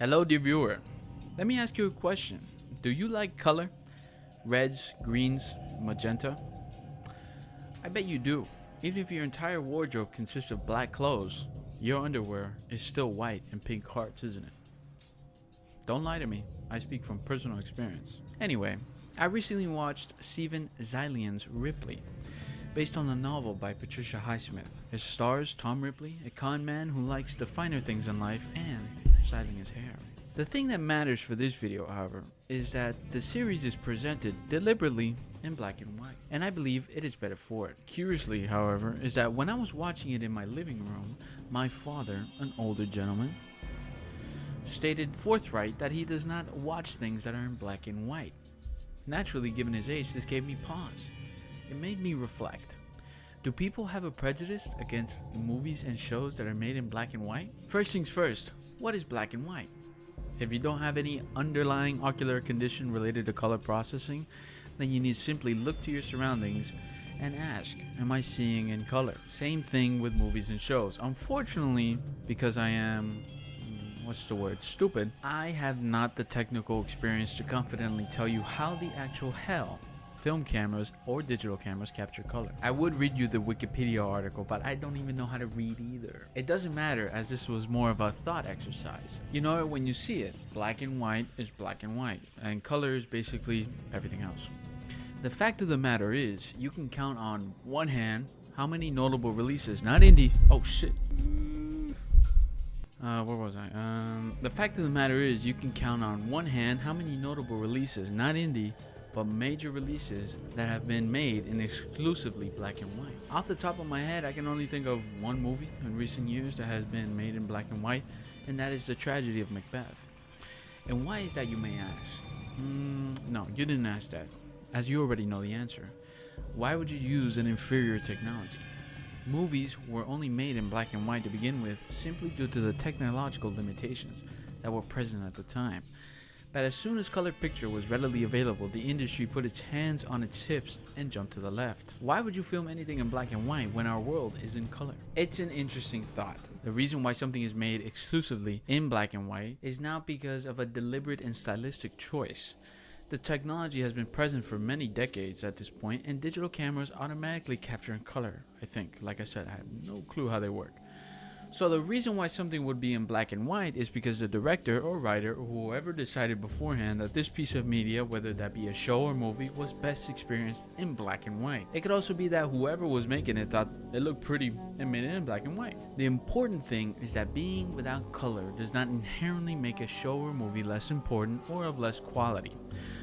Hello, dear viewer. Let me ask you a question. Do you like color? Reds, greens, magenta? I bet you do. Even if your entire wardrobe consists of black clothes, your underwear is still white and pink hearts, isn't it? Don't lie to me. I speak from personal experience. Anyway, I recently watched Steven Zaillian's Ripley, based on the novel by Patricia Highsmith. It stars Tom Ripley, a con man who likes the finer things in life and styling his hair. The thing that matters for this video, however, is that the series is presented deliberately in black and white, and I believe it is better for it. Curiously, however, is that when I was watching it in my living room, my father, an older gentleman, stated forthright that he does not watch things that are in black and white. Naturally, given his age, this gave me pause. It made me reflect. Do people have a prejudice against movies and shows that are made in black and white? First things first, what is black and white? If you don't have any underlying ocular condition related to color processing, then you need to simply look to your surroundings and ask, am I seeing in color? Same thing with movies and shows. Unfortunately, because I am, stupid, I have not the technical experience to confidently tell you how the actual hell film cameras or digital cameras capture color. I would read you the Wikipedia article, but I don't even know how to read either. It doesn't matter, as this was more of a thought exercise. You know it when you see it. Black and white is black and white, and color is basically everything else. The fact of the matter is, you can count on one hand how many notable releases, not indie. Oh shit. Where was I? The fact of the matter is, you can count on one hand how many notable releases, not indie, but major releases that have been made in exclusively black and white. Off the top of my head, I can only think of one movie in recent years that has been made in black and white, and that is The Tragedy of MacBeth. And why is that, you may ask? No, you didn't ask that, as you already know the answer. Why would you use an inferior technology? Movies were only made in black and white to begin with, simply due to the technological limitations that were present at the time. But as soon as color picture was readily available, the industry put its hands on its hips and jumped to the left. Why would you film anything in black and white when our world is in color? It's an interesting thought. The reason why something is made exclusively in black and white is not because of a deliberate and stylistic choice. The technology has been present for many decades at this point, and digital cameras automatically capture in color, I think. Like I said, I have no clue how they work. So the reason why something would be in black and white is because the director or writer or whoever decided beforehand that this piece of media, whether that be a show or movie, was best experienced in black and white. It could also be that whoever was making it thought it looked pretty and made it in black and white. The important thing is that being without color does not inherently make a show or movie less important or of less quality.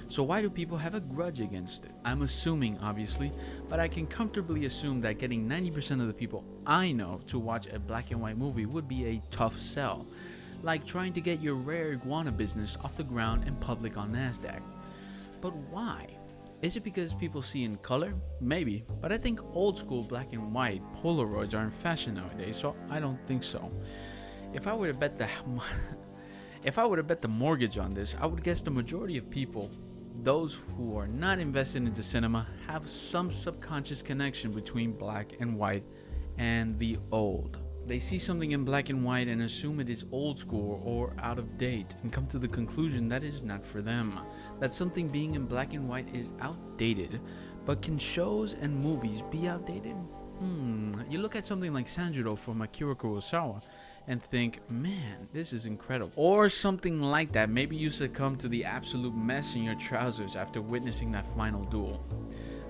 So why do people have a grudge against it? I'm assuming, obviously, but I can comfortably assume that getting 90% of the people I know to watch a black and white movie would be a tough sell. Like trying to get your rare iguana business off the ground in public on NASDAQ. But why? Is it because people see in color? Maybe, but I think old school black and white Polaroids are in fashion nowadays, so I don't think so. If I were to bet the mortgage on this, I would guess the majority of people, those who are not invested into cinema, have some subconscious connection between black and white and the old. They see something in black and white and assume it is old school or out of date, and come to the conclusion that it is not for them. That something being in black and white is outdated. But can shows and movies be outdated? You look at something like Sanjuro from Akira Kurosawa and think, man, this is incredible. Or something like that. Maybe you succumb to the absolute mess in your trousers after witnessing that final duel.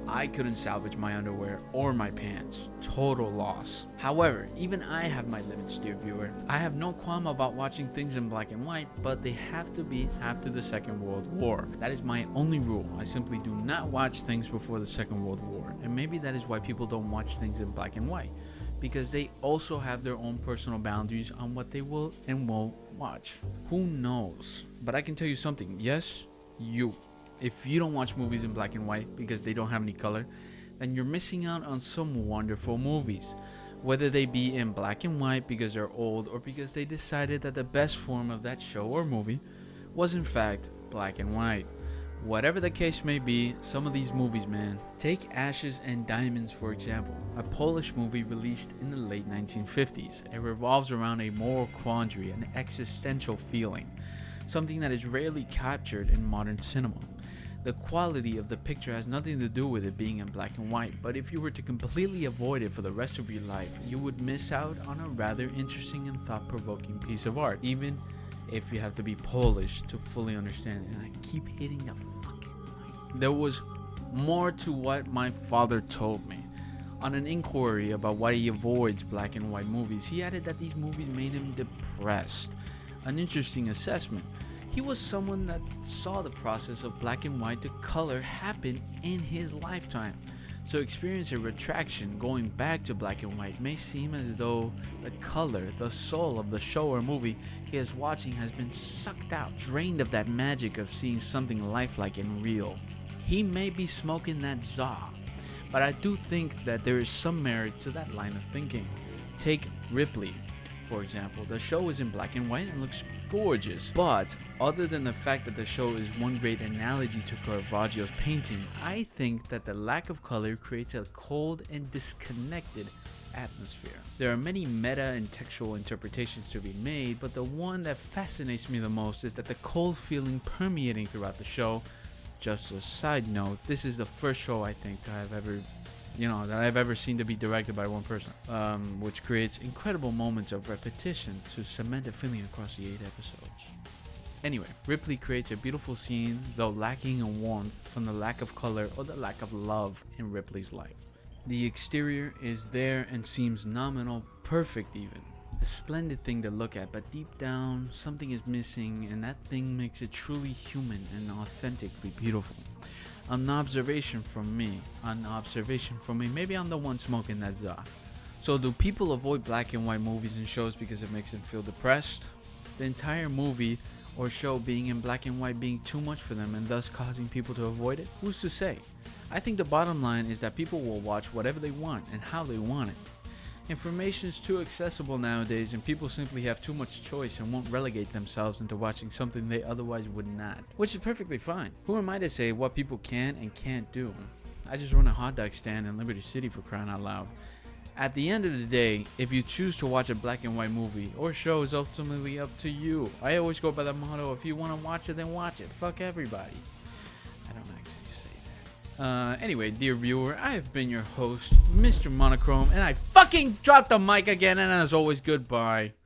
I couldn't salvage my underwear or my pants. Total loss. However, even I have my limits, dear viewer. I have no qualm about watching things in black and white, but they have to be after the Second World War. That is my only rule. I simply do not watch things before the Second World War. And maybe that is why people don't watch things in black and white, because they also have their own personal boundaries on what they will and won't watch. Who knows? But I can tell you something. Yes, if you don't watch movies in black and white because they don't have any color, then you're missing out on some wonderful movies. Whether they be in black and white because they're old or because they decided that the best form of that show or movie was in fact black and white. Whatever the case may be, some of these movies, man. Take Ashes and Diamonds, for example, a Polish movie released in the late 1950s. It revolves around a moral quandary, an existential feeling. something that is rarely captured in modern cinema. The quality of the picture has nothing to do with it being in black and white, but if you were to completely avoid it for the rest of your life, you would miss out on a rather interesting and thought-provoking piece of art, even if you have to be Polish to fully understand it. And I keep hitting the fucking mic. There was more to what my father told me. On an inquiry about why he avoids black and white movies, he added that these movies made him depressed. An interesting assessment. He was someone that saw the process of black and white to color happen in his lifetime. So experiencing a retraction going back to black and white may seem as though the color, the soul of the show or movie he is watching has been sucked out, drained of that magic of seeing something lifelike and real. He may be smoking that za, but I do think that there is some merit to that line of thinking. Take Ripley, for example. The show is in black and white and looks gorgeous, but other than the fact that the show is one great analogy to Caravaggio's painting, I think that the lack of color creates a cold and disconnected atmosphere. There are many meta and textual interpretations to be made, but the one that fascinates me the most is that the cold feeling permeating throughout the show. Just a side note, this is the first show I think to have ever that I've ever seen to be directed by one person, which creates incredible moments of repetition to cement a feeling across the 8 episodes. Anyway, Ripley creates a beautiful scene, though lacking in warmth from the lack of color or the lack of love in Ripley's life. The exterior is there and seems nominal, perfect even. A splendid thing to look at, but deep down, something is missing, and that thing makes it truly human and authentically beautiful. An observation from me, maybe I'm the one smoking that za. So do people avoid black and white movies and shows because it makes them feel depressed? The entire movie or show being in black and white being too much for them and thus causing people to avoid it? Who's to say? I think the bottom line is that people will watch whatever they want and how they want it. Information is too accessible nowadays, and people simply have too much choice and won't relegate themselves into watching something they otherwise would not, which is perfectly fine. Who am I to say what people can and can't do? I just run a hot dog stand in Liberty City, for crying out loud. At the end of the day, if you choose to watch a black and white movie or show is ultimately up to you. I always go by the motto, if you want to watch it, then watch it. Fuck everybody. I don't actually say that. Anyway, dear viewer, I have been your host, Mr. Monochrome, and I fucking dropped the mic again, and as always, goodbye.